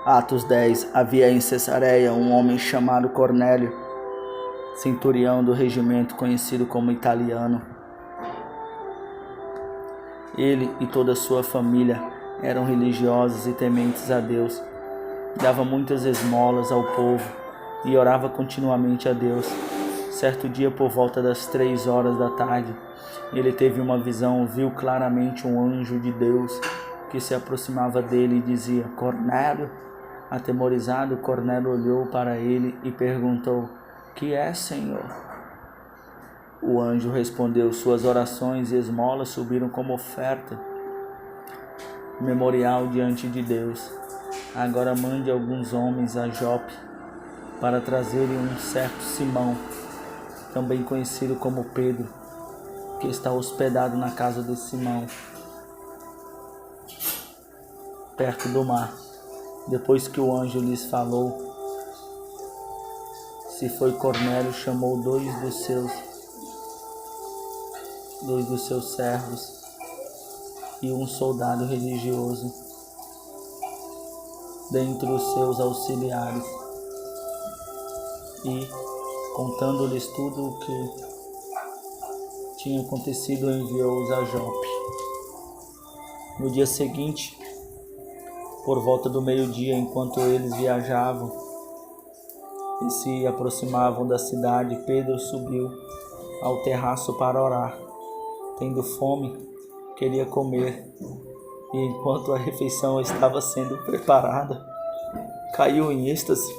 Atos 10. Havia em Cesareia um homem chamado Cornélio, centurião do regimento conhecido como Italiano. Ele e toda a sua família eram religiosos e tementes a Deus. Dava muitas esmolas ao povo e orava continuamente a Deus. Certo dia, por volta das 3 horas da tarde, ele teve uma visão, viu claramente um anjo de Deus que se aproximava dele e dizia: Cornélio. Atemorizado, Cornélio olhou para ele e perguntou: Que é, Senhor? O anjo respondeu: Suas orações e esmolas subiram como oferta memorial diante de Deus. Agora mande alguns homens a Jope para trazerem um certo Simão, também conhecido como Pedro, que está hospedado na casa de Simão, perto do mar. Depois que o anjo lhes falou, se foi Cornélio, chamou dois dos seus servos e um soldado religioso dentre os seus auxiliares e, contando-lhes tudo o que tinha acontecido, enviou-os a Jope. No dia seguinte, por volta do meio-dia, enquanto eles viajavam e se aproximavam da cidade, Pedro subiu ao terraço para orar. Tendo fome, queria comer, e enquanto a refeição estava sendo preparada, caiu em êxtase,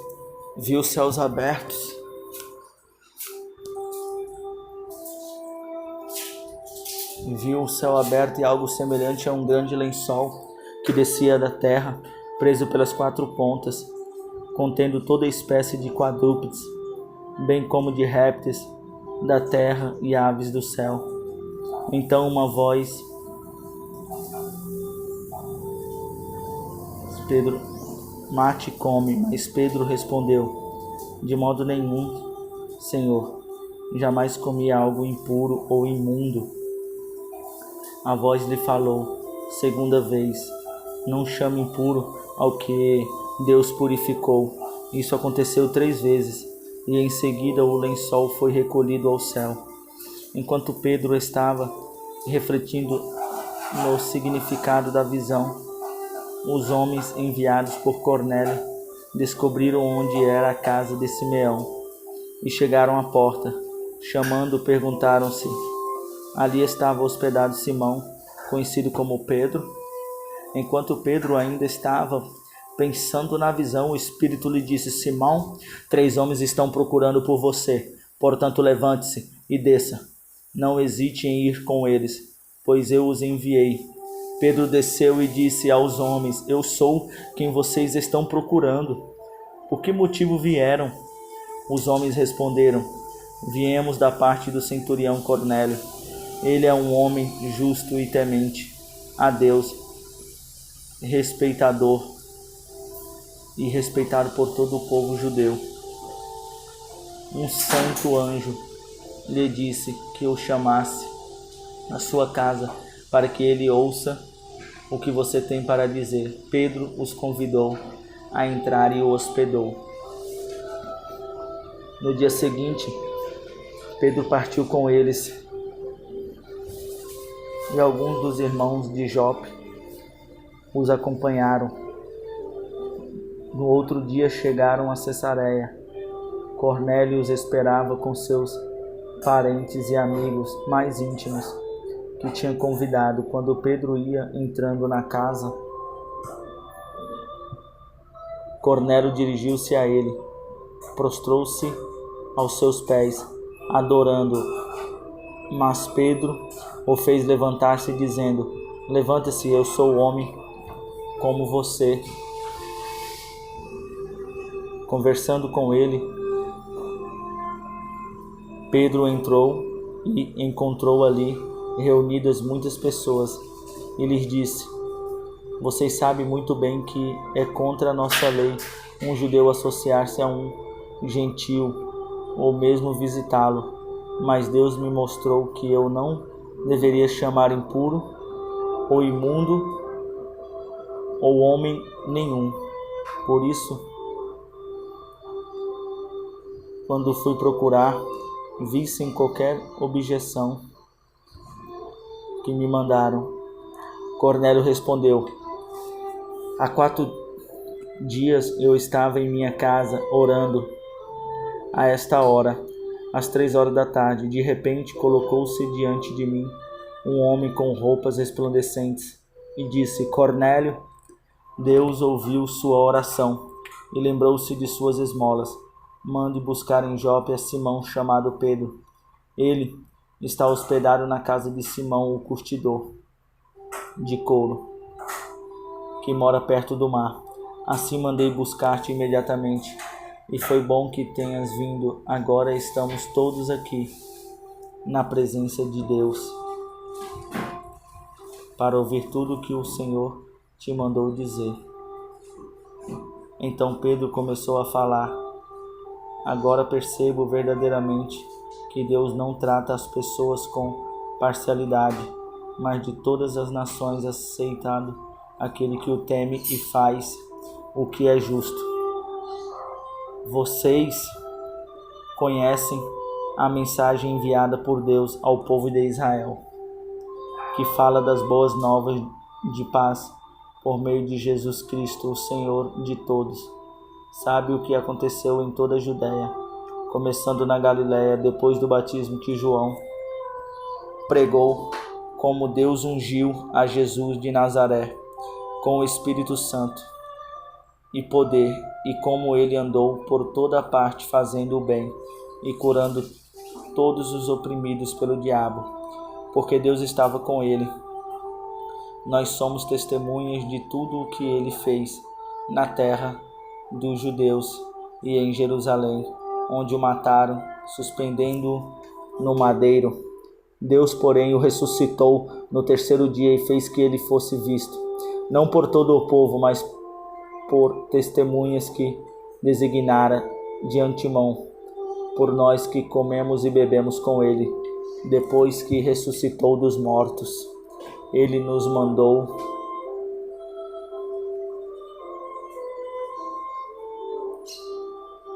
viu os céus abertos viu o céu aberto e algo semelhante a um grande lençol que descia da terra, preso pelas 4 pontas, contendo toda espécie de quadrúpedes, bem como de répteis da terra e aves do céu. Então uma voz: Pedro, mate e come. Mas Pedro respondeu: De modo nenhum, Senhor, jamais comi algo impuro ou imundo. A voz lhe falou segunda vez: Não chame impuro ao que Deus purificou. Isso aconteceu 3 vezes, e em seguida o lençol foi recolhido ao céu. Enquanto Pedro estava refletindo no significado da visão, os homens enviados por Cornélio descobriram onde era a casa de Simeão e chegaram à porta. Chamando, perguntaram se ali estava hospedado Simão, conhecido como Pedro. Enquanto Pedro ainda estava pensando na visão, o Espírito lhe disse: Simão, 3 homens estão procurando por você. Portanto, levante-se e desça. Não hesite em ir com eles, pois eu os enviei. Pedro desceu e disse aos homens: Eu sou quem vocês estão procurando. Por que motivo vieram? Os homens responderam: Viemos da parte do centurião Cornélio. Ele é um homem justo e temente a Deus, respeitado por todo o povo judeu. Um santo anjo lhe disse que o chamasse à sua casa para que ele ouça o que você tem para dizer. Pedro os convidou a entrar e o hospedou. No dia seguinte, Pedro partiu com eles, e alguns dos irmãos de Jope os acompanharam. No outro dia chegaram a Cesareia. Cornélio os esperava com seus parentes e amigos mais íntimos que tinha convidado. Quando Pedro ia entrando na casa, Cornélio dirigiu-se a ele, prostrou-se aos seus pés, adorando. Mas Pedro o fez levantar-se, dizendo: Levanta-se, eu sou homem como você. Conversando com ele, Pedro entrou e encontrou ali reunidas muitas pessoas, e lhes disse: Vocês sabem muito bem que é contra a nossa lei um judeu associar-se a um gentil ou mesmo visitá-lo. Mas Deus me mostrou que eu não deveria chamar impuro ou imundo ou homem nenhum, Por isso, quando fui procurar, vi sem qualquer objeção que me mandaram. Cornélio respondeu: há 4 dias eu estava em minha casa orando. A esta hora, às 3 horas da tarde, de repente colocou-se diante de mim um homem com roupas resplandecentes e disse: Cornélio, Deus ouviu sua oração e lembrou-se de suas esmolas. Mande buscar em Jope a Simão, chamado Pedro. Ele está hospedado na casa de Simão, o curtidor de couro, que mora perto do mar. Assim mandei buscar-te imediatamente, e foi bom que tenhas vindo. Agora estamos todos aqui, na presença de Deus, para ouvir tudo o que o Senhor te mandou dizer. Então Pedro começou a falar: agora percebo verdadeiramente que Deus não trata as pessoas com parcialidade, mas de todas as nações aceitado aquele que o teme e faz o que é justo. Vocês conhecem a mensagem enviada por Deus ao povo de Israel, que fala das boas novas de paz por meio de Jesus Cristo, o Senhor de todos. Sabe o que aconteceu em toda a Judéia, começando na Galiléia, depois do batismo que João pregou, como Deus ungiu a Jesus de Nazaré com o Espírito Santo e poder, e como ele andou por toda a parte fazendo o bem e curando todos os oprimidos pelo diabo, porque Deus estava com ele. Nós somos testemunhas de tudo o que ele fez na terra dos judeus e em Jerusalém, onde o mataram, suspendendo-o no madeiro. Deus, porém, o ressuscitou no 3º dia e fez que ele fosse visto, não por todo o povo, mas por testemunhas que designara de antemão, por nós que comemos e bebemos com ele. Depois que ressuscitou dos mortos, ele nos mandou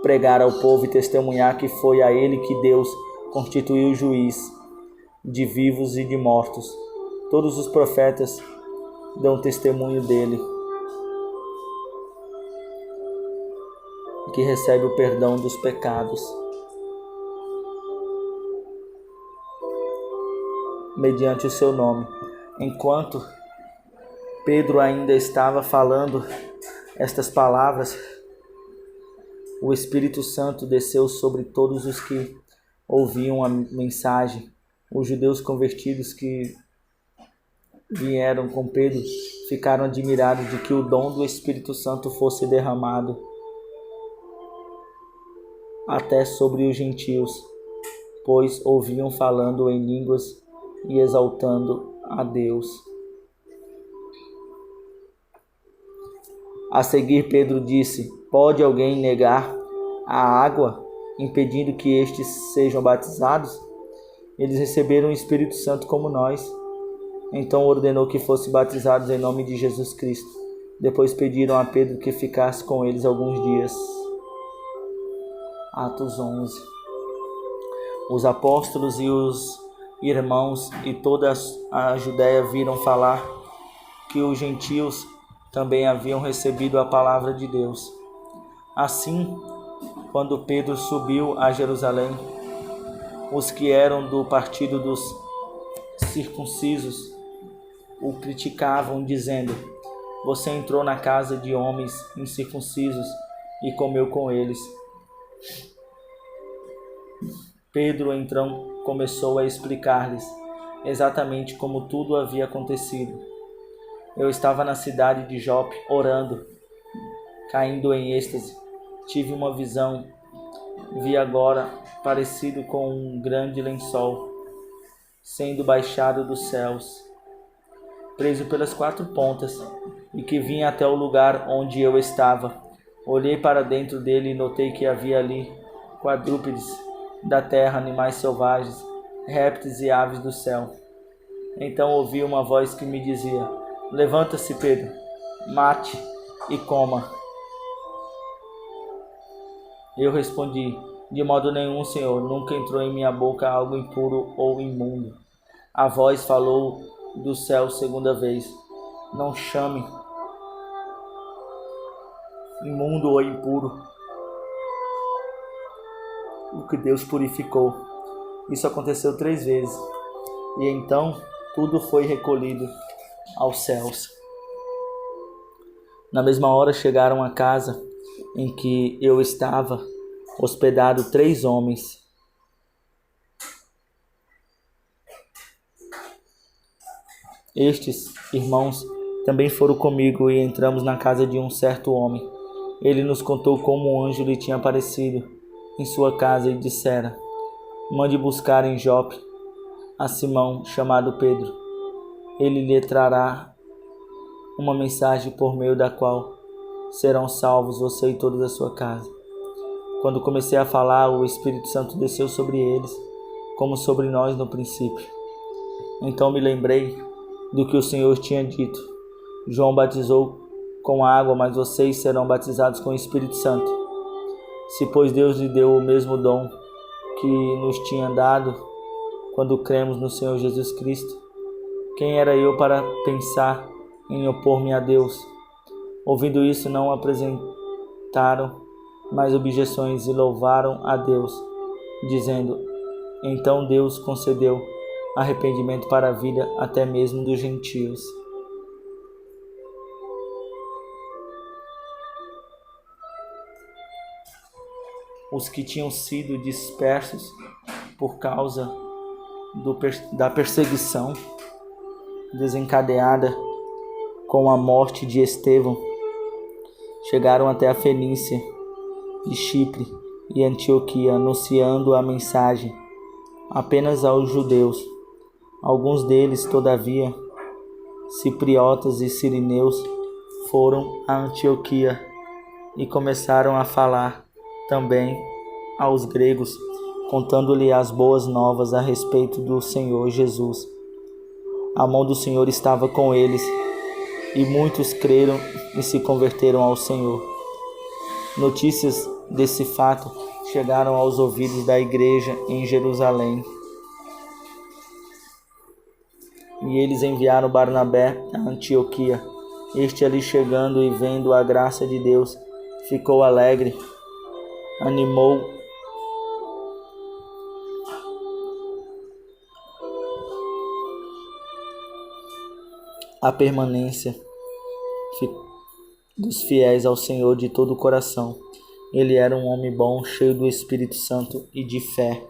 pregar ao povo e testemunhar que foi a ele que Deus constituiu juiz de vivos e de mortos. Todos os profetas dão testemunho dele, que recebe o perdão dos pecados mediante o seu nome. Enquanto Pedro ainda estava falando estas palavras, o Espírito Santo desceu sobre todos os que ouviam a mensagem. Os judeus convertidos que vieram com Pedro ficaram admirados de que o dom do Espírito Santo fosse derramado até sobre os gentios, pois ouviam falando em línguas e exaltando a Deus. A seguir, Pedro disse: pode alguém negar a água, impedindo que estes sejam batizados? Eles receberam o Espírito Santo como nós. Então ordenou que fossem batizados em nome de Jesus Cristo. Depois pediram a Pedro que ficasse com eles alguns dias. Atos 11. Os apóstolos e os irmãos e toda a Judéia viram falar que os gentios também haviam recebido a palavra de Deus. Assim, quando Pedro subiu a Jerusalém, os que eram do partido dos circuncisos o criticavam, dizendo: você entrou na casa de homens incircuncisos e comeu com eles. Pedro então começou a explicar-lhes exatamente como tudo havia acontecido. Eu estava na cidade de Jope orando, caindo em êxtase. Tive uma visão. Vi agora parecido com um grande lençol sendo baixado dos céus, preso pelas 4 pontas, e que vinha até o lugar onde eu estava. Olhei para dentro dele e notei que havia ali quadrúpedes da terra, animais selvagens, répteis e aves do céu. Então ouvi uma voz que me dizia: levanta-se, Pedro, mate e coma. Eu respondi: de modo nenhum, Senhor, nunca entrou em minha boca algo impuro ou imundo. A voz falou do céu segunda vez: não chame imundo ou impuro o que Deus purificou. Isso aconteceu 3 vezes, e então tudo foi recolhido aos céus. Na mesma hora chegaram à casa em que eu estava hospedado 3 homens. Estes irmãos também foram comigo e entramos na casa de um certo homem. Ele nos contou como um anjo lhe tinha aparecido em sua casa e dissera: mande buscar em Jope a Simão, chamado Pedro. Ele lhe trará uma mensagem por meio da qual serão salvos você e toda a sua casa. Quando comecei a falar, o Espírito Santo desceu sobre eles, como sobre nós no princípio. Então me lembrei do que o Senhor tinha dito: João batizou com água, mas vocês serão batizados com o Espírito Santo. Se, pois, Deus lhe deu o mesmo dom que nos tinha dado quando cremos no Senhor Jesus Cristo, quem era eu para pensar em opor-me a Deus? Ouvindo isso, não apresentaram mais objeções e louvaram a Deus, dizendo: então Deus concedeu arrependimento para a vida até mesmo dos gentios. Os que tinham sido dispersos por causa da perseguição desencadeada com a morte de Estevão chegaram até a Fenícia de Chipre e Antioquia, anunciando a mensagem apenas aos judeus. Alguns deles, todavia, cipriotas e sirineus, foram a Antioquia e começaram a falar também aos gregos, contando-lhe as boas novas a respeito do Senhor Jesus. A mão do Senhor estava com eles, e muitos creram e se converteram ao Senhor. Notícias desse fato chegaram aos ouvidos da igreja em Jerusalém, e eles enviaram Barnabé a Antioquia. Este, ali chegando e vendo a graça de Deus, ficou alegre, animou a permanência dos fiéis ao Senhor de todo o coração. Ele era um homem bom, cheio do Espírito Santo e de fé.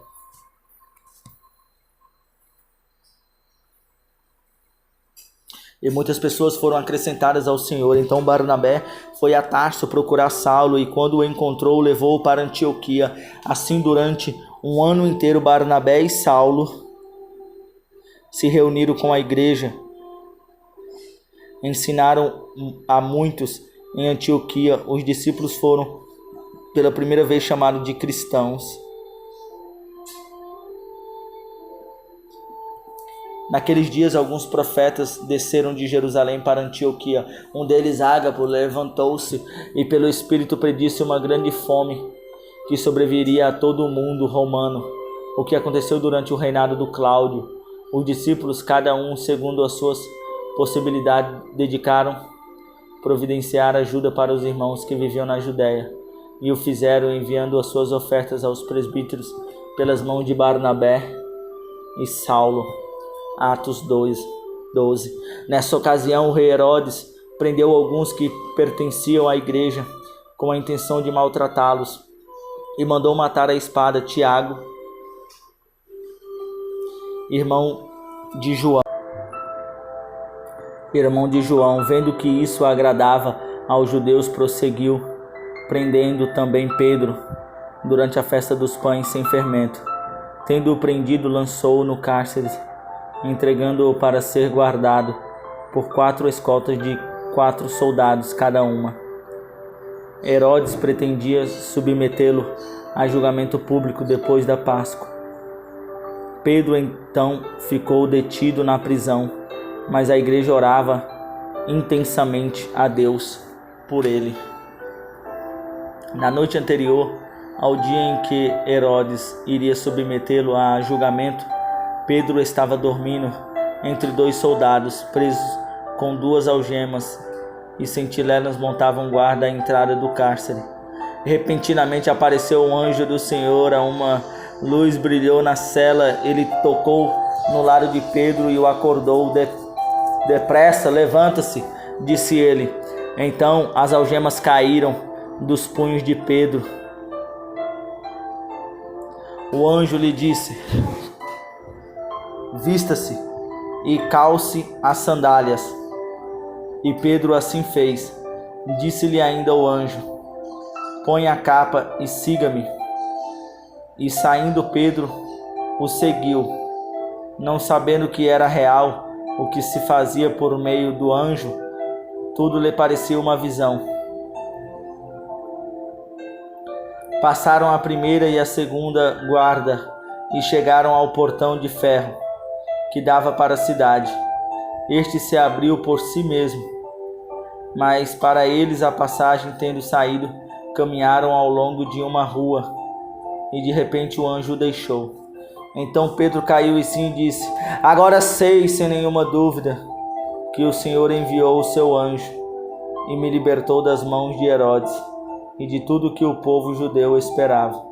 E muitas pessoas foram acrescentadas ao Senhor. Então Barnabé foi a Tarso procurar Saulo, e quando o encontrou, levou-o para Antioquia. Assim, durante 1 ano inteiro, Barnabé e Saulo se reuniram com a igreja, ensinaram a muitos em Antioquia. Os discípulos foram pela primeira vez chamados de cristãos. Naqueles dias, alguns profetas desceram de Jerusalém para Antioquia. Um deles, Ágabo, levantou-se e pelo Espírito predisse uma grande fome que sobreviria a todo o mundo romano, o que aconteceu durante o reinado do Cláudio. Os discípulos, cada um segundo as suas possibilidades, dedicaram providenciar ajuda para os irmãos que viviam na Judéia, e o fizeram enviando as suas ofertas aos presbíteros pelas mãos de Barnabé e Saulo. Atos 2:12. Nessa ocasião, o rei Herodes prendeu alguns que pertenciam à igreja com a intenção de maltratá-los e mandou matar à espada Tiago, irmão de João. Vendo que isso agradava aos judeus, prosseguiu, prendendo também Pedro durante a festa dos pães sem fermento. Tendo-o prendido, lançou-o no cárcere, entregando-o para ser guardado por 4 escoltas de 4 soldados cada uma. Herodes pretendia submetê-lo a julgamento público depois da Páscoa. Pedro então ficou detido na prisão, mas a igreja orava intensamente a Deus por ele. Na noite anterior, Ao dia em que Herodes iria submetê-lo a julgamento, Pedro estava dormindo entre 2 soldados, presos com 2 algemas, e sentinelas montavam guarda à entrada do cárcere. Repentinamente apareceu um anjo do Senhor, uma luz brilhou na cela, ele tocou no lado de Pedro e o acordou. Depressa, levanta-se, disse ele. Então as algemas caíram dos punhos de Pedro. O anjo lhe disse: vista-se e calce as sandálias. E Pedro assim fez. Disse-lhe ainda o anjo: põe a capa e siga-me. E saindo Pedro o seguiu, não sabendo que era real o que se fazia por meio do anjo. Tudo lhe parecia uma visão. Passaram a primeira e a segunda guarda e chegaram ao portão de ferro que dava para a cidade. Este se abriu por si mesmo, mas para eles a passagem tendo saído, caminharam ao longo de uma rua, e de repente o anjo o deixou. Então Pedro caiu em si e disse: agora sei, sem nenhuma dúvida, que o Senhor enviou o seu anjo e me libertou das mãos de Herodes e de tudo que o povo judeu esperava.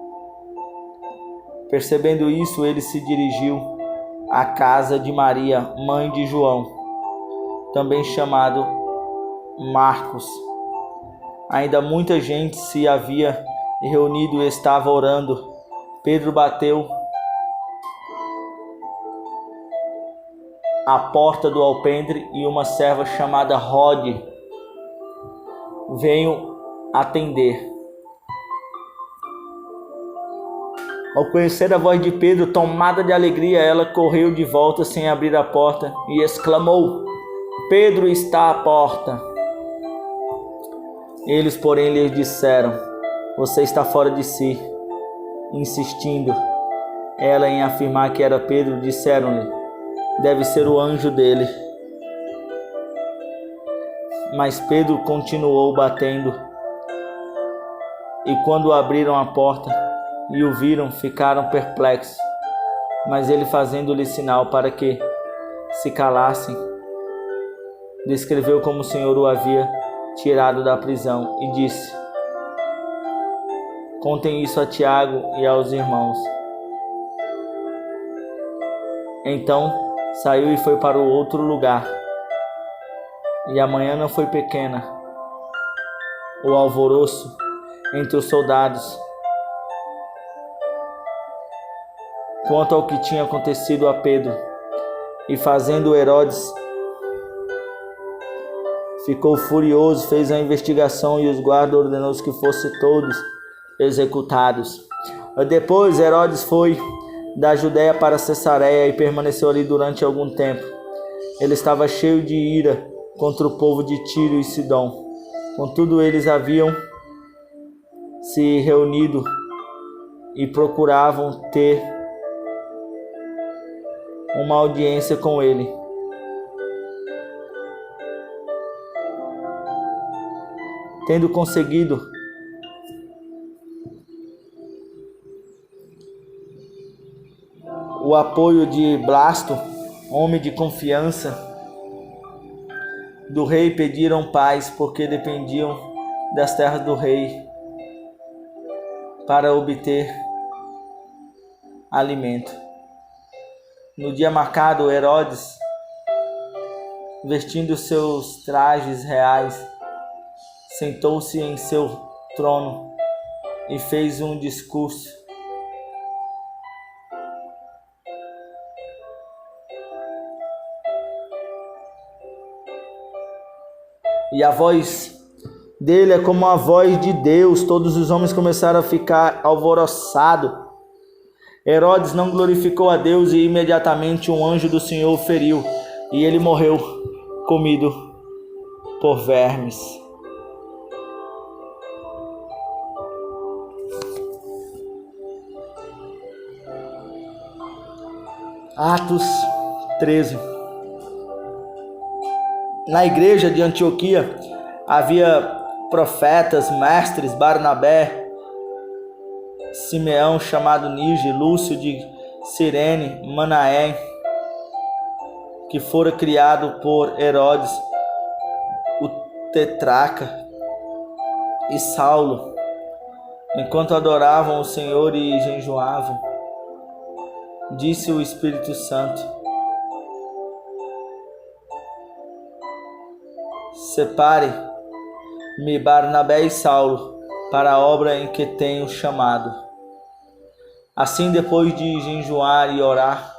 Percebendo isso, ele se dirigiu à casa de Maria, mãe de João, também chamado Marcos. Ainda muita gente se havia reunido e estava orando. Pedro bateu à porta do alpendre e uma serva chamada Rode veio atender. Ao conhecer a voz de Pedro, tomada de alegria, ela correu de volta sem abrir a porta e exclamou: Pedro está à porta. Eles, porém, lhe disseram: você está fora de si. Insistindo ela em afirmar que era Pedro, disseram-lhe: deve ser o anjo dele. Mas Pedro continuou batendo, e quando abriram a porta e o viram, ficaram perplexos. Mas ele, fazendo-lhe sinal para que se calassem, descreveu como o Senhor o havia tirado da prisão e disse: contem isso a Tiago e aos irmãos. Então saiu e foi para o outro lugar. E a manhã não foi pequena, o alvoroço entre os soldados, quanto ao que tinha acontecido a Pedro. E fazendo Herodes, ficou furioso, fez a investigação e os guardas ordenou que fossem todos executados. Depois Herodes foi da Judéia para Cesareia e permaneceu ali durante algum tempo. Ele estava cheio de ira contra o povo de Tiro e Sidom. Contudo, eles haviam se reunido e procuravam ter uma audiência com ele. Tendo conseguido o apoio de Blasto, homem de confiança do rei, pediram paz, porque dependiam das terras do rei para obter alimento. No dia marcado, Herodes, vestindo seus trajes reais, sentou-se em seu trono e fez um discurso. E a voz dele é como a voz de Deus. Todos os homens começaram a ficar alvoroçados. Herodes não glorificou a Deus e imediatamente um anjo do Senhor o feriu e ele morreu, comido por vermes. Atos 13. Na igreja de Antioquia havia profetas, mestres, Barnabé, Simeão, chamado Níger, Lúcio de Cirene, Manaém, que fora criado por Herodes, o tetrarca, e Saulo, enquanto adoravam o Senhor e jejuavam, disse o Espírito Santo: separe-me Barnabé e Saulo para a obra em que tenho chamado. Assim, depois de jejuar e orar,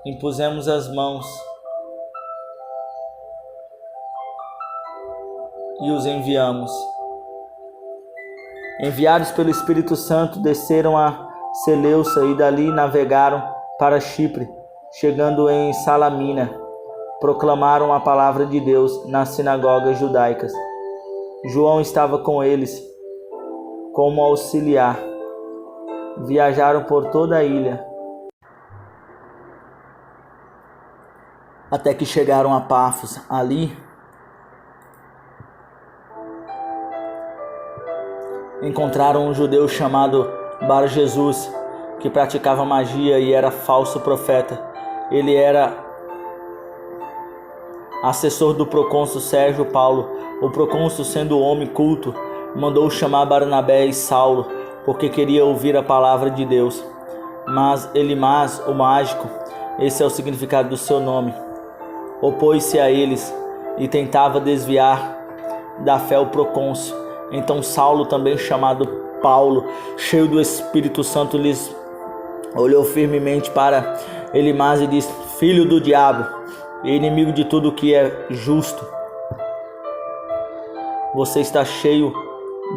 impusemos as mãos e os enviamos. Enviados pelo Espírito Santo, desceram a Seleucia e dali navegaram para Chipre. Chegando em Salamina, proclamaram a palavra de Deus nas sinagogas judaicas. João estava com eles como auxiliar. Viajaram por toda a ilha, até que chegaram a Pafos. Ali encontraram um judeu chamado Bar-Jesus, que praticava magia e era falso profeta. Ele era assessor do procônsul Sérgio Paulo. O procônsul, sendo homem culto, mandou chamar Barnabé e Saulo, porque queria ouvir a palavra de Deus. Mas Elimas, o mágico, esse é o significado do seu nome, opôs-se a eles e tentava desviar da fé o procônsul. Então Saulo, também chamado Paulo, cheio do Espírito Santo, lhes olhou firmemente para Elimas e disse: filho do diabo e inimigo de tudo que é justo, você está cheio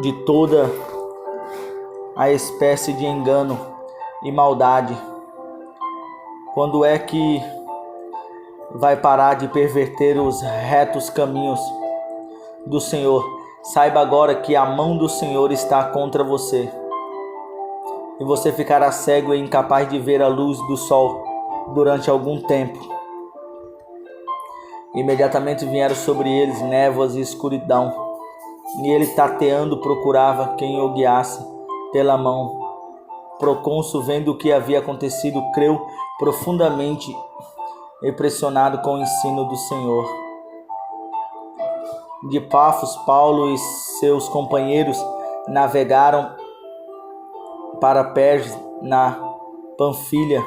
de toda a espécie de engano e maldade. Quando é que vai parar de perverter os retos caminhos do Senhor? Saiba agora que a mão do Senhor está contra você, e você ficará cego e incapaz de ver a luz do sol durante algum tempo. Imediatamente vieram sobre eles névoas e escuridão, e ele, tateando, procurava quem o guiasse pela mão. O procônsul, vendo o que havia acontecido, creu profundamente, impressionado com o ensino do Senhor. De Pafos, Paulo e seus companheiros navegaram para Perge, na Panfilha.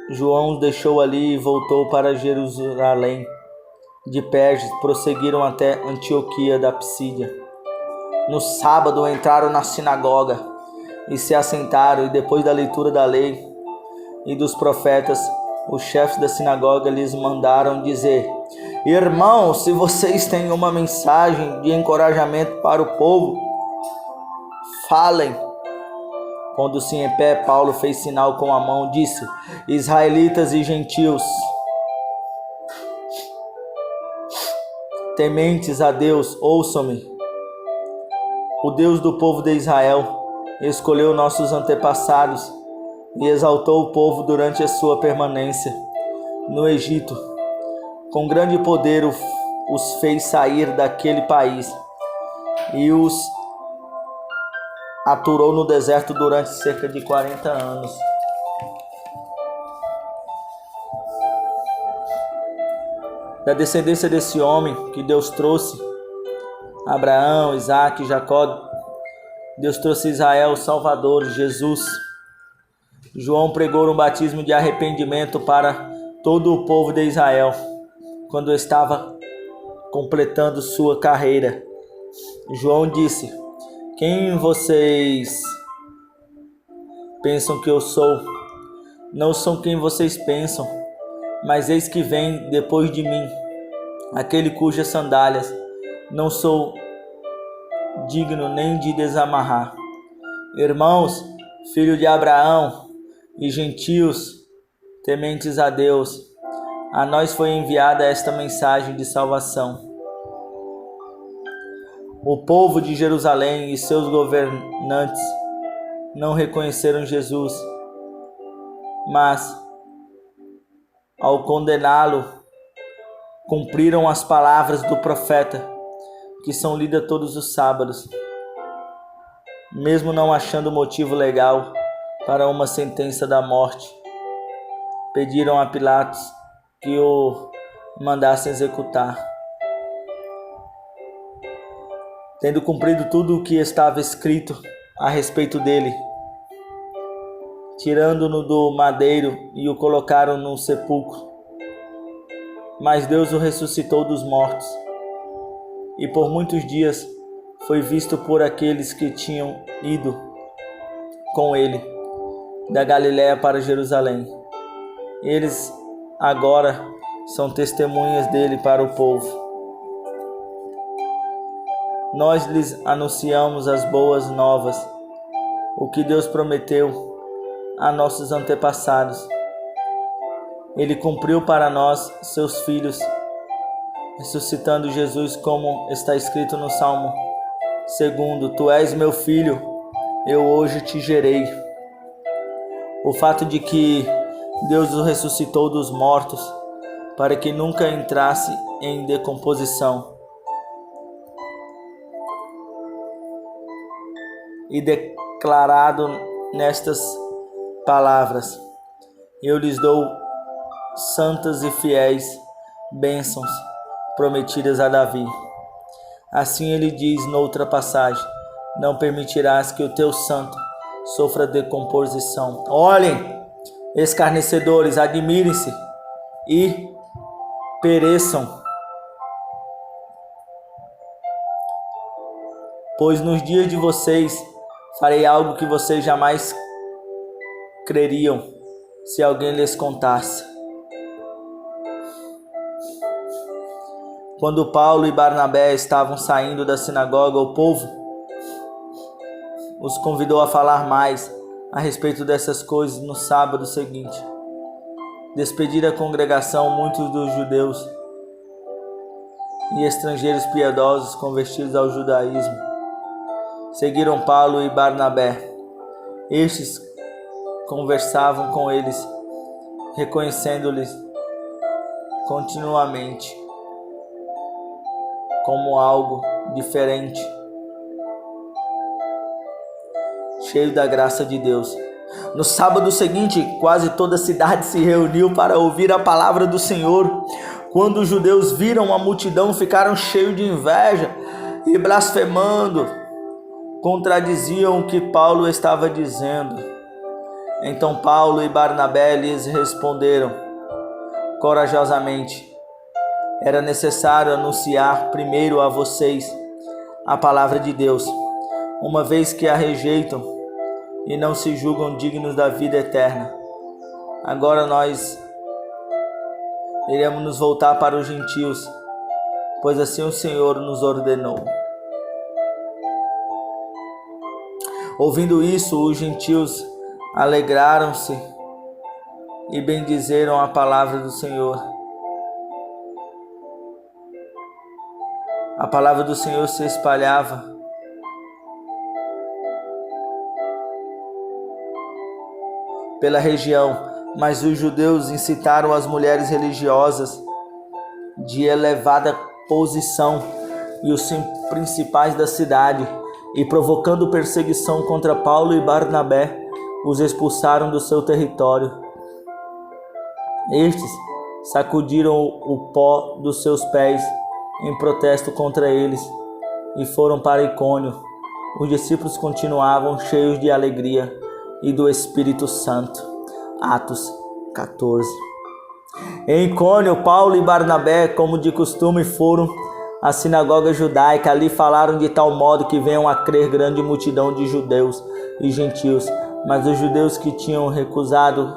João os deixou ali e voltou para Jerusalém. De Perge prosseguiram até Antioquia da Psídia. No sábado entraram na sinagoga e se assentaram, e depois da leitura da lei e dos profetas, os chefes da sinagoga lhes mandaram dizer: irmãos, se vocês têm uma mensagem de encorajamento para o povo, falem. Pondo-se em pé, Paulo fez sinal com a mão, disse: israelitas e gentios, tementes a Deus, ouçam-me. O Deus do povo de Israel escolheu nossos antepassados e exaltou o povo durante a sua permanência no Egito. Com grande poder os fez sair daquele país e os aturou no deserto durante cerca de 40 anos. Da descendência desse homem que Deus trouxe Abraão, Isaque e Jacó, Deus trouxe Israel, o Salvador, Jesus. João pregou um batismo de arrependimento para todo o povo de Israel, quando estava completando sua carreira. João disse: quem vocês pensam que eu sou? Não sou quem vocês pensam, mas eis que vem depois de mim, aquele cujas sandálias não sou digno nem de desamarrar. Irmãos, filho de Abraão e gentios, tementes a Deus, a nós foi enviada esta mensagem de salvação. O povo de Jerusalém e seus governantes não reconheceram Jesus, mas, ao condená-lo, cumpriram as palavras do profeta: que são lidas todos os sábados. Mesmo não achando motivo legal para uma sentença da morte, pediram a Pilatos que o mandasse executar. Tendo cumprido tudo o que estava escrito a respeito dele, tirando-no do madeiro e o colocaram no sepulcro. Mas Deus o ressuscitou dos mortos, e por muitos dias foi visto por aqueles que tinham ido com ele da Galiléia para Jerusalém. Eles agora são testemunhas dele para o povo. Nós lhes anunciamos as boas novas, o que Deus prometeu a nossos antepassados. Ele cumpriu para nós, seus filhos, ressuscitando Jesus, como está escrito no Salmo 2: Tu és meu filho, eu hoje te gerei. O fato de que Deus o ressuscitou dos mortos para que nunca entrasse em decomposição, e declarado nestas palavras: Eu lhes dou santas e fiéis bênçãos prometidas a Davi. Assim ele diz noutra passagem: Não permitirás que o teu santo sofra decomposição. Olhem, escarnecedores, admirem-se e pereçam, pois nos dias de vocês farei algo que vocês jamais creriam se alguém lhes contasse. Quando Paulo e Barnabé estavam saindo da sinagoga, o povo os convidou a falar mais a respeito dessas coisas no sábado seguinte. Despedida a congregação, muitos dos judeus e estrangeiros piedosos convertidos ao judaísmo seguiram Paulo e Barnabé. Estes conversavam com eles, reconhecendo-lhes continuamente como algo diferente, cheio da graça de Deus. No sábado seguinte, quase toda a cidade se reuniu para ouvir a palavra do Senhor. Quando os judeus viram a multidão, ficaram cheios de inveja e, blasfemando, contradiziam o que Paulo estava dizendo. Então Paulo e Barnabé lhes responderam corajosamente: Era necessário anunciar primeiro a vocês a palavra de Deus, uma vez que a rejeitam e não se julgam dignos da vida eterna. Agora nós iremos nos voltar para os gentios, pois assim o Senhor nos ordenou. Ouvindo isso, os gentios alegraram-se e bendizeram a palavra do Senhor. A palavra do Senhor se espalhava pela região, mas os judeus incitaram as mulheres religiosas de elevada posição e os principais da cidade, e provocando perseguição contra Paulo e Barnabé, os expulsaram do seu território. Estes sacudiram o pó dos seus pés em protesto contra eles e foram para Icônio. Os discípulos continuavam cheios de alegria e do Espírito Santo. Atos 14. Em Icônio, Paulo e Barnabé, como de costume, foram à sinagoga judaica. Ali falaram de tal modo que venham a crer grande multidão de judeus e gentios. Mas os judeus que tinham recusado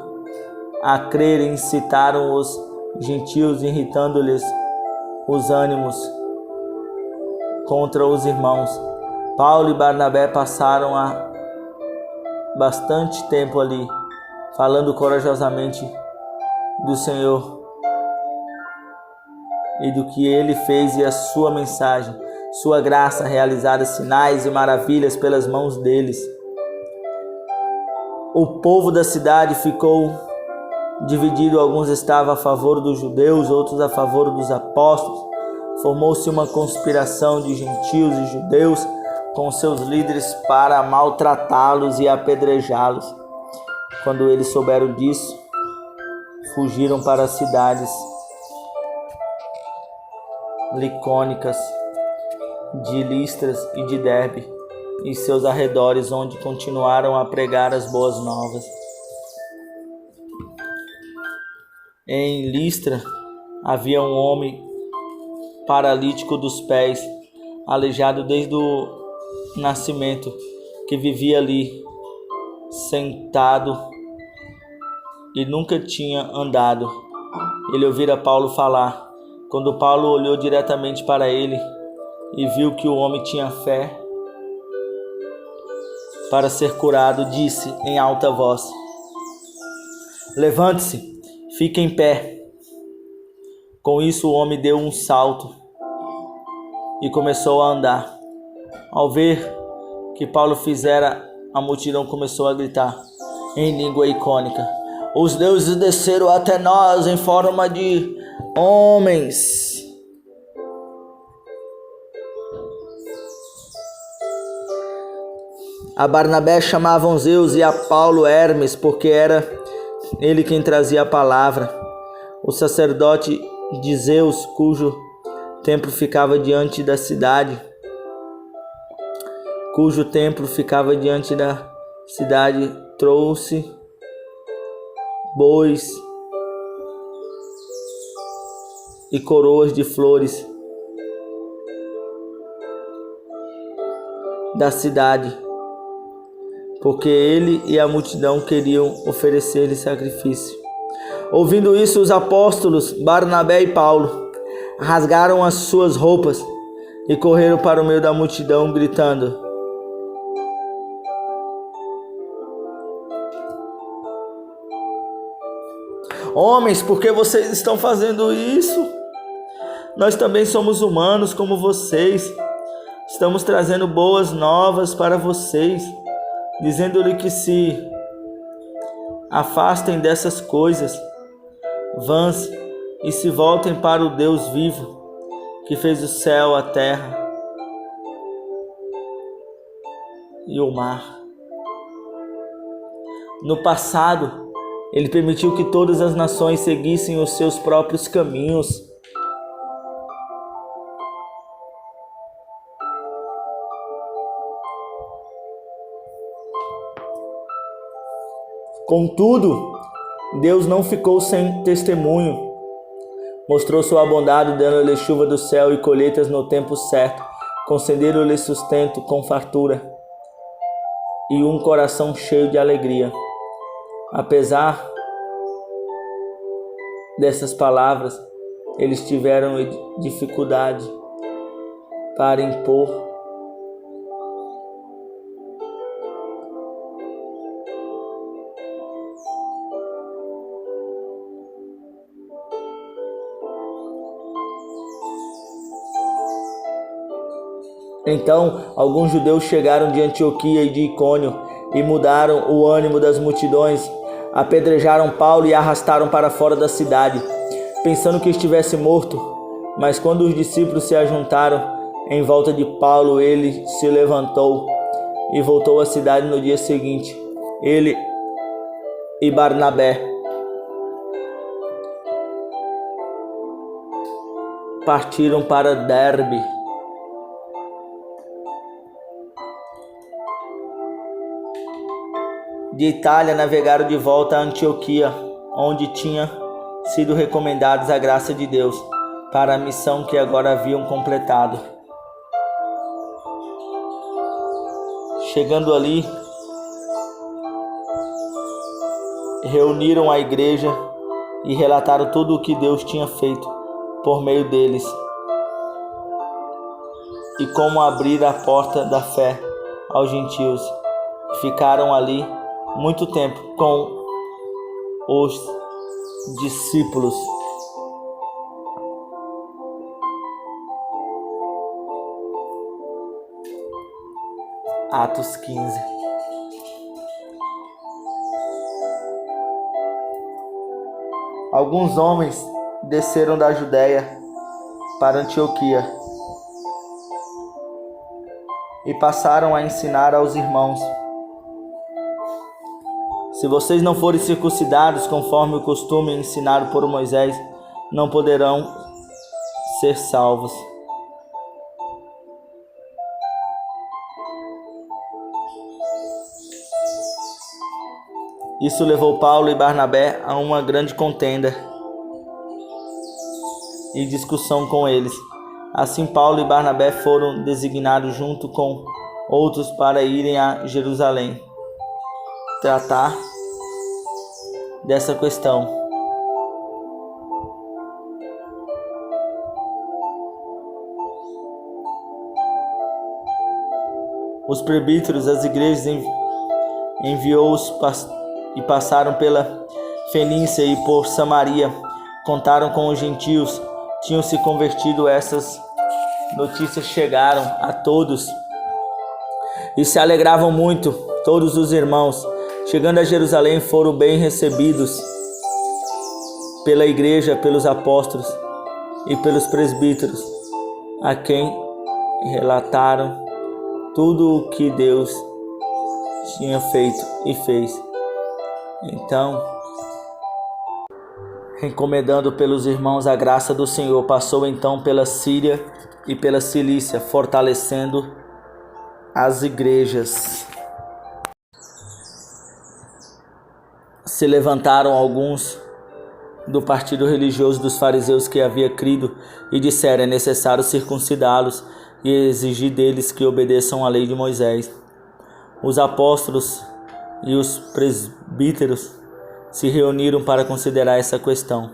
a crer incitaram os gentios, irritando-lhes os ânimos contra os irmãos. Paulo e Barnabé passaram bastante tempo ali, falando corajosamente do Senhor e do que ele fez e a sua mensagem, sua graça realizada sinais e maravilhas pelas mãos deles. O povo da cidade ficou dividido, alguns estavam a favor dos judeus, outros a favor dos apóstolos. Formou-se uma conspiração de gentios e judeus com seus líderes para maltratá-los e apedrejá-los. Quando eles souberam disso, fugiram para as cidades licônicas de Listras e de Derbe e seus arredores, onde continuaram a pregar as boas novas. Em Listra havia um homem paralítico dos pés, aleijado desde o nascimento, que vivia ali, sentado, e nunca tinha andado. Ele ouvira Paulo falar. Quando Paulo olhou diretamente para ele e viu que o homem tinha fé para ser curado, disse em alta voz: levante-se, fique em pé. Com isso o homem deu um salto e começou a andar. Ao ver que Paulo fizera, a multidão começou a gritar em língua icônica: os deuses desceram até nós em forma de homens. A Barnabé chamavam Zeus e a Paulo Hermes, porque era ele quem trazia a palavra. O sacerdote de Zeus, cujo templo ficava diante da cidade, trouxe bois e coroas de flores da cidade, porque ele e a multidão queriam oferecer-lhe sacrifício. Ouvindo isso, os apóstolos Barnabé e Paulo rasgaram as suas roupas e correram para o meio da multidão, gritando: homens, por que vocês estão fazendo isso? Nós também somos humanos como vocês. Estamos trazendo boas novas para vocês, dizendo-lhe que se afastem dessas coisas vãs e se voltem para o Deus vivo, que fez o céu, a terra e o mar. No passado, ele permitiu que todas as nações seguissem os seus próprios caminhos. Contudo, Deus não ficou sem testemunho. Mostrou sua bondade, dando-lhe chuva do céu e colheitas no tempo certo, concedendo-lhe sustento com fartura e um coração cheio de alegria. Apesar dessas palavras, eles tiveram dificuldade para impor Então, alguns judeus chegaram de Antioquia e de Icônio e mudaram o ânimo das multidões, apedrejaram Paulo e arrastaram para fora da cidade, pensando que estivesse morto. Mas quando os discípulos se ajuntaram em volta de Paulo, ele se levantou e voltou à cidade no dia seguinte. Ele e Barnabé partiram para Derbe. De Itália navegaram de volta a Antioquia, onde tinha sido recomendados a graça de Deus para a missão que agora haviam completado. Chegando ali, reuniram a igreja e relataram tudo o que Deus tinha feito por meio deles e como abrir a porta da fé aos gentios. Ficaram ali muito tempo com os discípulos. Atos 15. Alguns homens desceram da Judéia para Antioquia e passaram a ensinar aos irmãos: se vocês não forem circuncidados conforme o costume ensinado por Moisés, não poderão ser salvos. Isso levou Paulo e Barnabé a uma grande contenda e discussão com eles. Assim, Paulo e Barnabé foram designados junto com outros para irem a Jerusalém tratar dessa questão. Os presbíteros das igrejas enviou-os e passaram pela Fenícia e por Samaria. Contaram com os gentios, tinham se convertido. Essas notícias chegaram a todos e se alegravam muito todos os irmãos. Chegando a Jerusalém, foram bem recebidos pela igreja, pelos apóstolos e pelos presbíteros, a quem relataram tudo o que Deus tinha feito e fez. Então, encomendando pelos irmãos a graça do Senhor, passou então pela Síria e pela Cilícia, fortalecendo as igrejas. Se levantaram alguns do partido religioso dos fariseus que havia crido e disseram: é necessário circuncidá-los e exigir deles que obedeçam à lei de Moisés. Os apóstolos e os presbíteros se reuniram para considerar essa questão.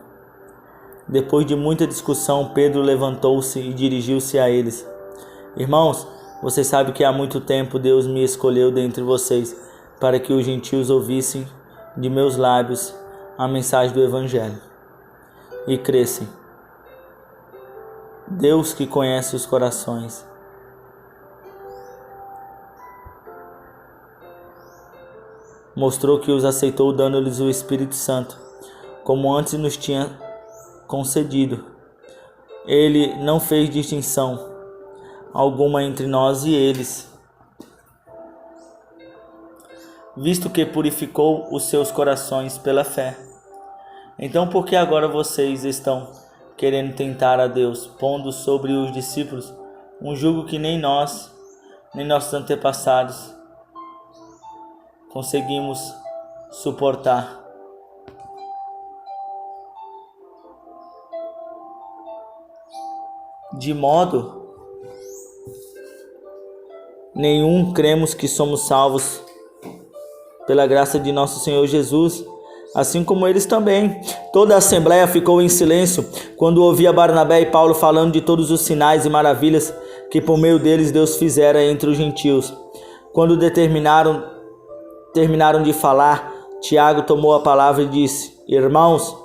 Depois de muita discussão, Pedro levantou-se e dirigiu-se a eles: irmãos, vocês sabem que há muito tempo Deus me escolheu dentre vocês para que os gentios ouvissem de meus lábios a mensagem do Evangelho e crescem. Deus que conhece os corações mostrou que os aceitou, dando-lhes o Espírito Santo, como antes nos tinha concedido. Ele não fez distinção alguma entre nós e eles, visto que purificou os seus corações pela fé. Então, por que agora vocês estão querendo tentar a Deus, pondo sobre os discípulos um jugo que nem nós, nem nossos antepassados conseguimos suportar? De modo nenhum cremos que somos salvos pela graça de nosso Senhor Jesus, assim como eles também. Toda a assembleia ficou em silêncio quando ouvia Barnabé e Paulo falando de todos os sinais e maravilhas que por meio deles Deus fizera entre os gentios. Quando terminaram de falar, Tiago tomou a palavra e disse: irmãos,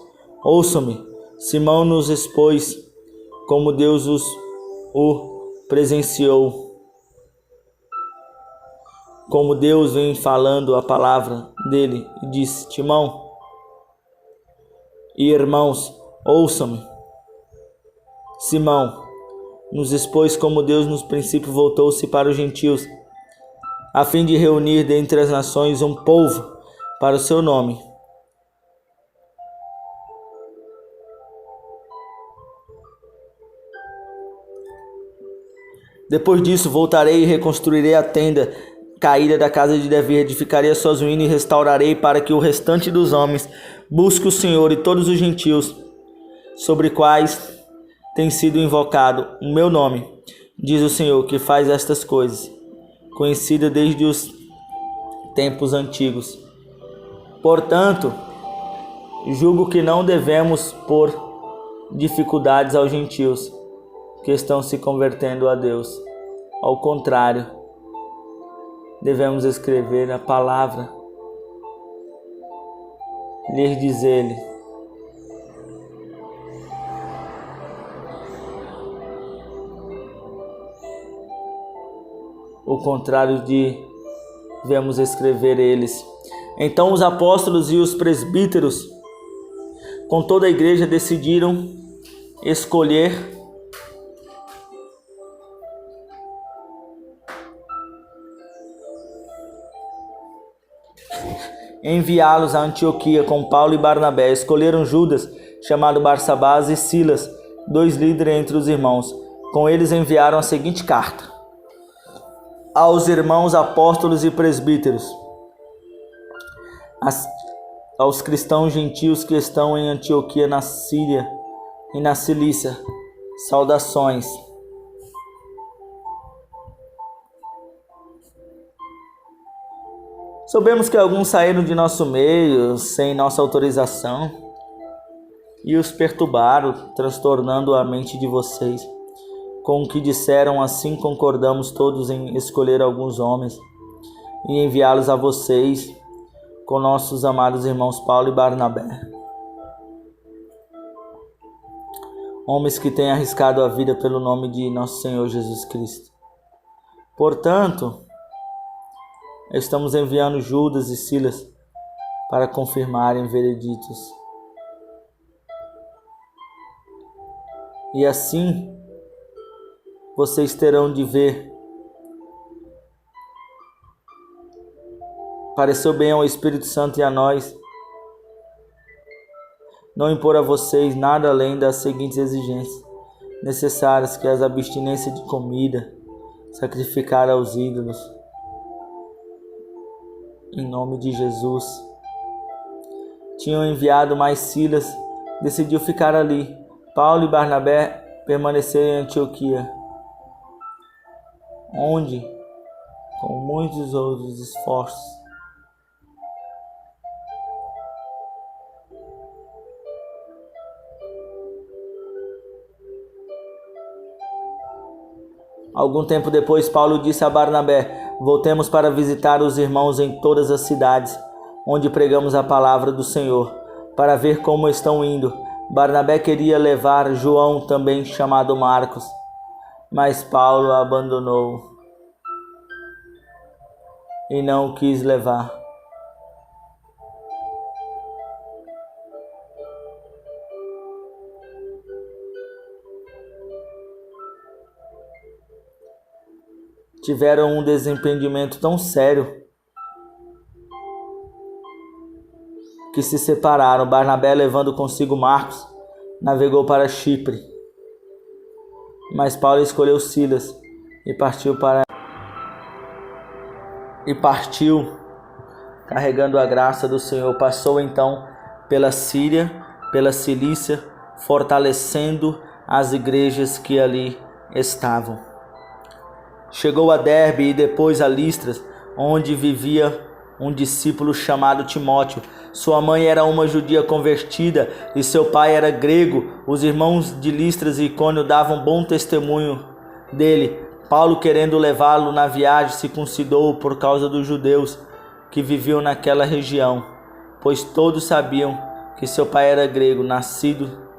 ouçam-me. Simão nos expôs como Deus o presenciou, como Deus vem falando a palavra dele, e disse: Timão e irmãos, ouçam-me. Simão nos expôs como Deus no princípio voltou-se para os gentios, a fim de reunir dentre as nações um povo para o seu nome. Depois disso voltarei e reconstruirei a tenda caída da casa de Davi, edificarei as suas ruínas e restaurarei, para que o restante dos homens busque o Senhor, e todos os gentios sobre quais tem sido invocado o meu nome, diz o Senhor, que faz estas coisas, conhecida desde os tempos antigos. Portanto, julgo que não devemos pôr dificuldades aos gentios que estão se convertendo a Deus. Ao contrário, devemos escrever a palavra, lhes dizer-lhe: o contrário de devemos escrever eles. Então os apóstolos e os presbíteros, com toda a igreja, decidiram escolher enviá-los a Antioquia com Paulo e Barnabé. Escolheram Judas, chamado Barsabás, e Silas, 2 líderes entre os irmãos. Com eles enviaram a seguinte carta: aos irmãos apóstolos e presbíteros, aos cristãos gentios que estão em Antioquia, na Síria e na Cilícia, saudações. Soubemos que alguns saíram de nosso meio sem nossa autorização e os perturbaram, transtornando a mente de vocês. Com o que disseram, assim concordamos todos em escolher alguns homens e enviá-los a vocês com nossos amados irmãos Paulo e Barnabé. Homens que têm arriscado a vida pelo nome de nosso Senhor Jesus Cristo. Portanto, estamos enviando Judas e Silas para confirmarem vereditos. E assim, vocês terão de ver. Pareceu bem ao Espírito Santo e a nós não impor a vocês nada além das seguintes exigências necessárias, que as abstinência de comida, sacrificar aos ídolos, em nome de Jesus. Tinham enviado, mas Silas decidiu ficar ali. Paulo e Barnabé permaneceram em Antioquia, onde, com muitos outros esforços, algum tempo depois, Paulo disse a Barnabé: voltemos para visitar os irmãos em todas as cidades onde pregamos a palavra do Senhor, para ver como estão indo. Barnabé queria levar João, também chamado Marcos, mas Paulo abandonou e não o quis levar. Tiveram um desentendimento tão sério que se separaram. Barnabé, levando consigo Marcos, navegou para Chipre, mas Paulo escolheu Silas e partiu carregando a graça do Senhor. Passou então pela Síria, pela Cilícia, fortalecendo as igrejas que ali estavam. Chegou a Derbe e depois a Listras, onde vivia um discípulo chamado Timóteo. Sua mãe era uma judia convertida e seu pai era grego. Os irmãos de Listras e Icônio davam bom testemunho dele. Paulo, querendo levá-lo na viagem, circuncidou por causa dos judeus que viviam naquela região, pois todos sabiam que seu pai era grego, nascido.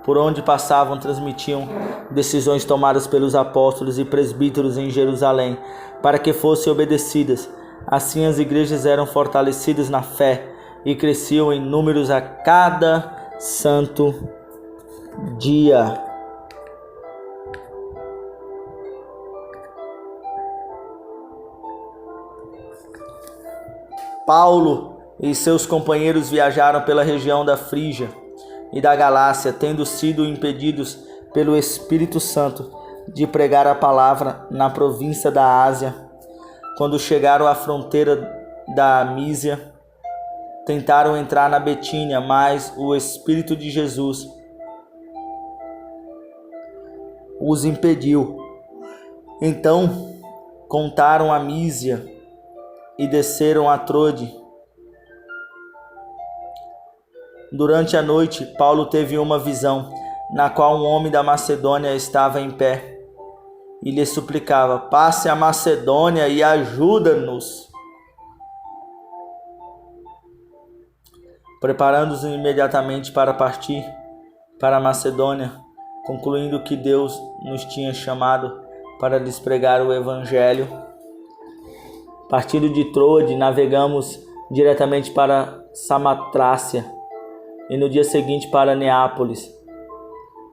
Por onde passavam, transmitiam decisões tomadas pelos apóstolos e presbíteros em Jerusalém, para que fossem obedecidas. Assim as igrejas eram fortalecidas na fé e cresciam em números a cada santo dia. Paulo e seus companheiros viajaram pela região da Frígia e da Galácia, tendo sido impedidos pelo Espírito Santo de pregar a palavra na província da Ásia. Quando chegaram à fronteira da Mísia, tentaram entrar na Betínia, mas o Espírito de Jesus os impediu. Então contaram a Mísia e desceram a Trode. Durante a noite, Paulo teve uma visão, na qual um homem da Macedônia estava em pé e lhe suplicava: passe a Macedônia e ajuda-nos. Preparando-nos imediatamente para partir para a Macedônia, concluindo que Deus nos tinha chamado para lhes pregar o Evangelho. Partindo de Trode, navegamos diretamente para Samotrácia e no dia seguinte para Neápolis.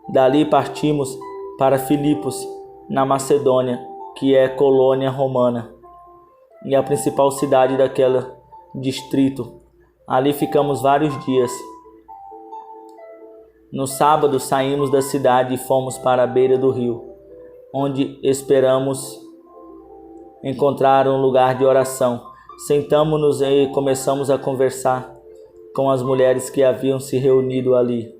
Dali partimos para Filipos, na Macedônia, que é colônia romana. e a principal cidade daquele distrito. Ali ficamos vários dias. No sábado saímos da cidade e fomos para a beira do rio, onde esperamos encontrar um lugar de oração. Sentamos-nos e começamos a conversar com as mulheres que haviam se reunido ali.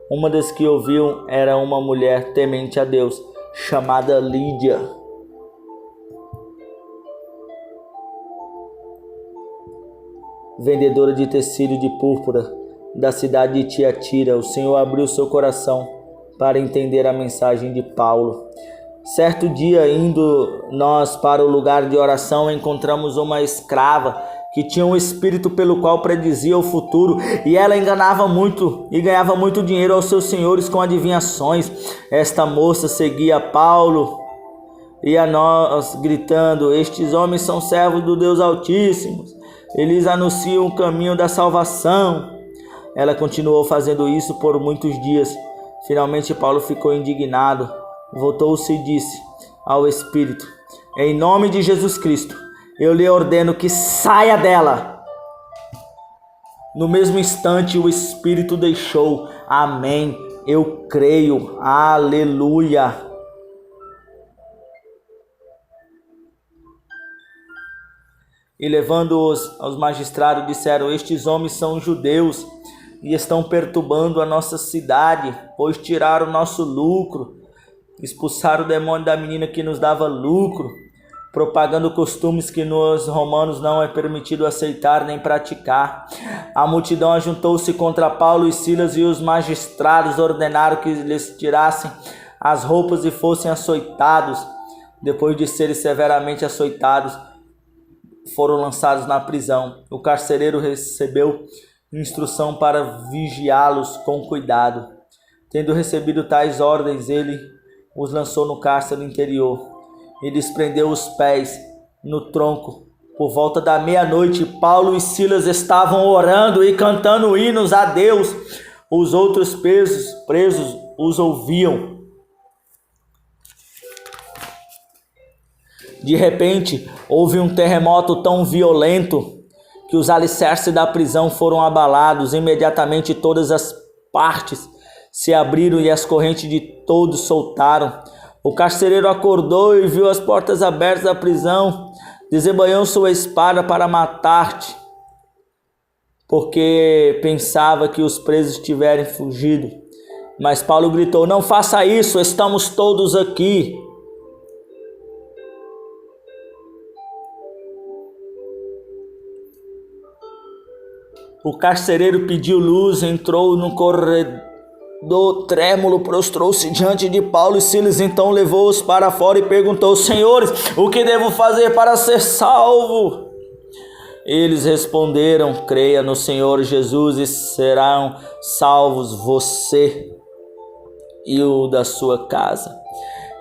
Uma das que ouviu era uma mulher temente a Deus, chamada Lídia. Vendedora de tecido de púrpura da cidade de Tiatira. O Senhor abriu seu coração para entender a mensagem de Paulo. Certo dia, indo nós para o lugar de oração, encontramos uma escrava que tinha um espírito pelo qual predizia o futuro, e ela enganava muito e ganhava muito dinheiro aos seus senhores com adivinhações. Esta moça seguia Paulo e a nós, gritando: estes homens são servos do Deus Altíssimo, eles anunciam o caminho da salvação. Ela continuou fazendo isso por muitos dias. Finalmente Paulo ficou indignado, voltou-se e disse ao espírito: em nome de Jesus Cristo, eu lhe ordeno que saia dela. No mesmo instante o espírito deixou. Amém. Eu creio. Aleluia. E levando-os aos magistrados, disseram: estes homens são judeus e estão perturbando a nossa cidade, pois tiraram o nosso lucro, expulsaram o demônio da menina que nos dava lucro, propagando costumes que nos romanos não é permitido aceitar nem praticar. A multidão ajuntou-se contra Paulo e Silas, e os magistrados ordenaram que lhes tirassem as roupas e fossem açoitados. Depois de serem severamente açoitados, foram lançados na prisão. O carcereiro recebeu instrução para vigiá-los com cuidado. Tendo recebido tais ordens, ele os lançou no cárcere interior e lhes prendeu os pés no tronco. Por volta da meia-noite, Paulo e Silas estavam orando e cantando hinos a Deus. Os outros presos os ouviam. De repente, houve um terremoto tão violento que os alicerces da prisão foram abalados. Imediatamente todas as partes se abriram e as correntes de todos soltaram. O carcereiro acordou e viu as portas abertas da prisão. Desembanhou sua espada para matar-te, porque pensava que os presos tiverem fugido. Mas Paulo gritou: não faça isso, estamos todos aqui. O carcereiro pediu luz, entrou no corredor trêmulo, prostrou-se diante de Paulo e Silas, então levou-os para fora e perguntou: senhores, o que devo fazer para ser salvo? Eles responderam: creia no Senhor Jesus e serão salvos você e o da sua casa.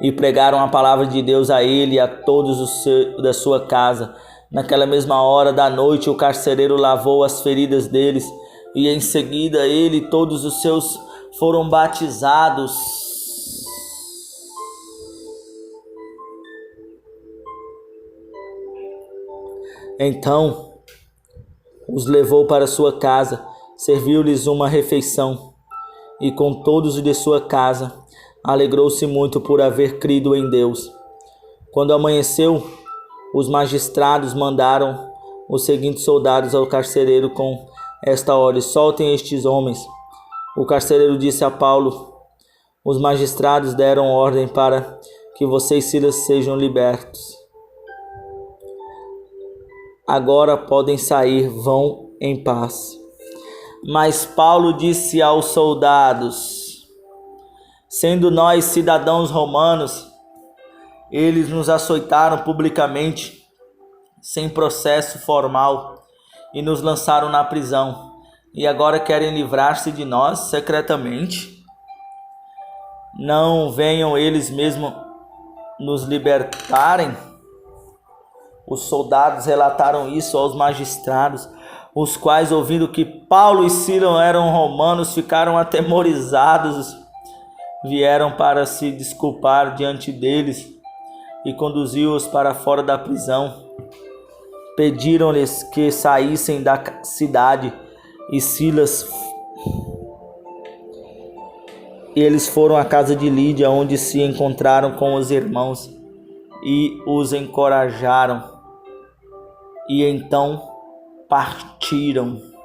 E pregaram a palavra de Deus a ele e a todos da sua casa. Naquela mesma hora da noite, o carcereiro lavou as feridas deles, e em seguida ele e todos os seus foram batizados. Então os levou para sua casa, serviu-lhes uma refeição, e com todos os de sua casa alegrou-se muito por haver crido em Deus. Quando amanheceu, os magistrados mandaram os seguintes soldados ao carcereiro com esta ordem: soltem estes homens. O carcereiro disse a Paulo: os magistrados deram ordem para que você e Silas sejam libertos. Agora podem sair, vão em paz. Mas Paulo disse aos soldados: sendo nós cidadãos romanos, eles nos açoitaram publicamente, sem processo formal, e nos lançaram na prisão. E agora querem livrar-se de nós secretamente? Não venham eles mesmos nos libertarem? Os soldados relataram isso aos magistrados, os quais, ouvindo que Paulo e Silas eram romanos, ficaram atemorizados. Vieram para se desculpar diante deles e conduziu-os para fora da prisão. pediram-lhes que saíssem da cidade, e Silas eles foram à casa de Lídia, onde se encontraram com os irmãos e os encorajaram, e então partiram.